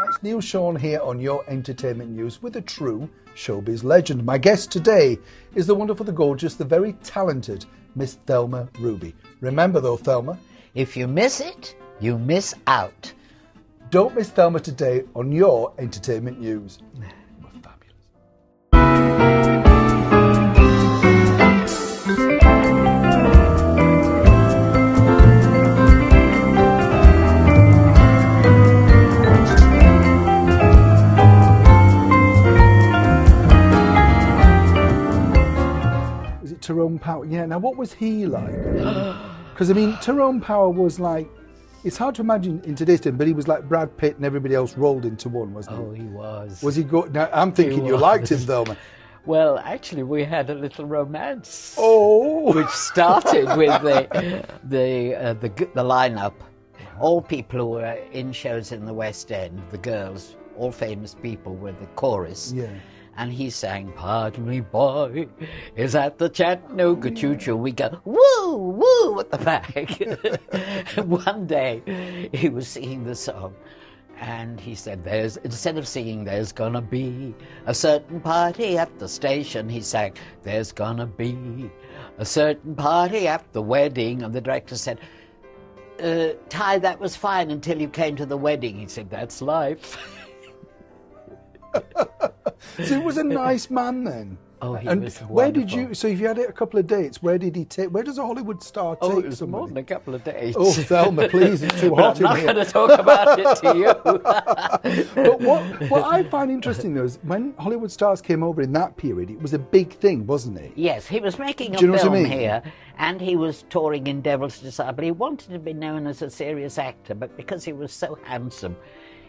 It's Neil Sean here on Your Entertainment News with a true showbiz legend. My guest today is the wonderful, the gorgeous, the very talented Miss Thelma Ruby. Remember though, Thelma, if you miss it, you miss out. Don't miss Thelma today on Your Entertainment News. We're fabulous. Tyrone Power, yeah. Now, what was he like? Because I mean, Tyrone Power was like, it's hard to imagine in today's time, but he was like Brad Pitt and everybody else rolled into one, wasn't he? Oh, he was. Was he good? Now, I'm thinking you liked him, Thelma. Well, actually, we had a little romance. Oh, which started with the lineup. All people who were in shows in the West End, the girls, all famous people, were the chorus. Yeah. And he sang, "Pardon me, boy, is that the Chattanooga choo-choo?" We go, woo, woo, at the back. One day, he was singing the song, and he said, instead of singing, "There's gonna be a certain party at the station," he sang, "There's gonna be a certain party at the wedding." And the director said, "Ty, that was fine until you came to the wedding." He said, "That's life." So he was a nice man then. Oh, he and was wonderful. Where did you? So if you had a couple of dates, where did he take? Where does a Hollywood star take? Oh, it was somebody? more than a couple of dates. Oh, Thelma, please, it's too hot I'm not in here. going to talk about it to you. But what I find interesting though is when Hollywood stars came over in that period, it was a big thing, wasn't it? Yes, he was making a Do you know what I film mean? here, and he was touring in Devil's Disciple. He wanted to be known as a serious actor, but because he was so handsome,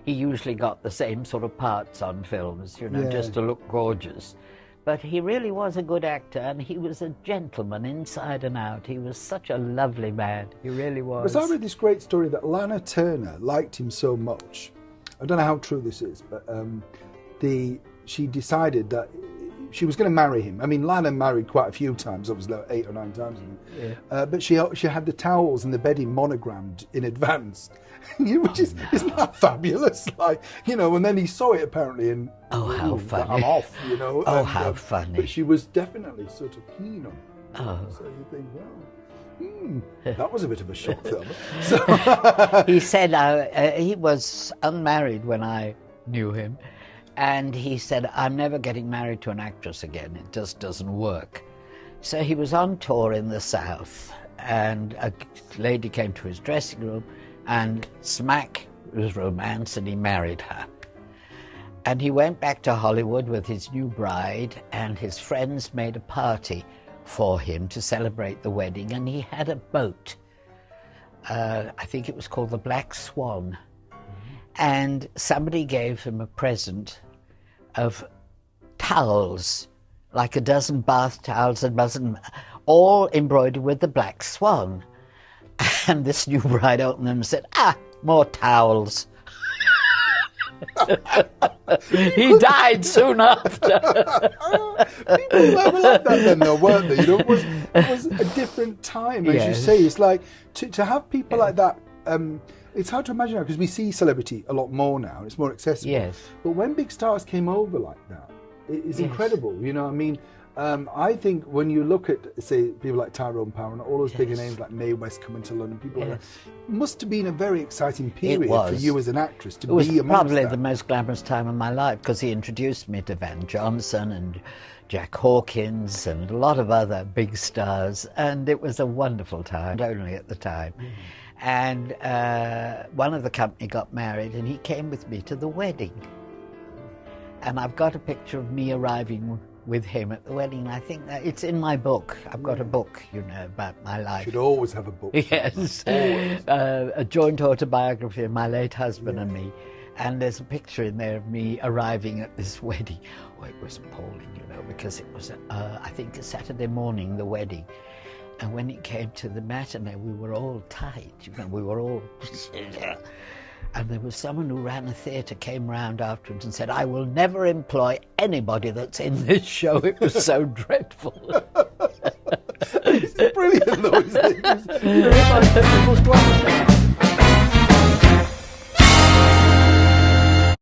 he usually got the same sort of parts on films, you know, Yeah. just to look gorgeous. But he really was a good actor, and he was a gentleman inside and out. He was such a lovely man. He really was. Because I read this great story that Lana Turner liked him so much. I don't know how true this is, but she decided that she was going to marry him. I mean, Lana married quite a few times, obviously like 8 or 9 times. Yeah. But she had the towels and the bedding monogrammed in advance, which is isn't that fabulous? Like, you know, and then he saw it apparently and Oh, how funny. I'm off, you know. Oh, and, how funny. But she was definitely sort of keen on it. Oh. So you think, well, that was a bit of a shock, Thelma. So He said he was unmarried when I knew him, and he said, "I'm never getting married to an actress again. It just doesn't work." So he was on tour in the South, and a lady came to his dressing room, and smack, it was romance, and he married her. And he went back to Hollywood with his new bride, and his friends made a party for him to celebrate the wedding, and he had a boat. I think it was called the Black Swan. And somebody gave him a present of towels, like a dozen bath towels, all embroidered with the Black Swan. And this new bride opened them and said, more towels. He died soon after. People were like that then, though, weren't they? You know, it was a different time, as you Yes. say. It's like to have people like that. It's hard to imagine now because we see celebrity a lot more now. It's more accessible. Yes. But when big stars came over like that, it's incredible. You know, I mean, I think when you look at, say, people like Tyrone Power and all those bigger names like Mae West coming to London, people like that, it must have been a very exciting period for was. you as an actress to It was be amongst probably that. the most glamorous time of my life because he introduced me to Van Johnson and Jack Hawkins and a lot of other big stars, and it was a wonderful time, only at the time. And one of the company got married, and he came with me to the wedding. And I've got a picture of me arriving with him at the wedding. I think that it's in my book. I've got a book, you know, about my life. Should always have a book. Yes, a joint autobiography of my late husband and me. And there's a picture in there of me arriving at this wedding. Oh, it was appalling, you know, because it was, I think, a Saturday morning, the wedding. And when it came to the matinee, we were all tight, you know, we were all... And there was someone who ran a theatre, came round afterwards and said, "I will never employ anybody that's in this show." It was so dreadful. It's brilliant, though, isn't it? It's, you know, it's like the most glamorous thing.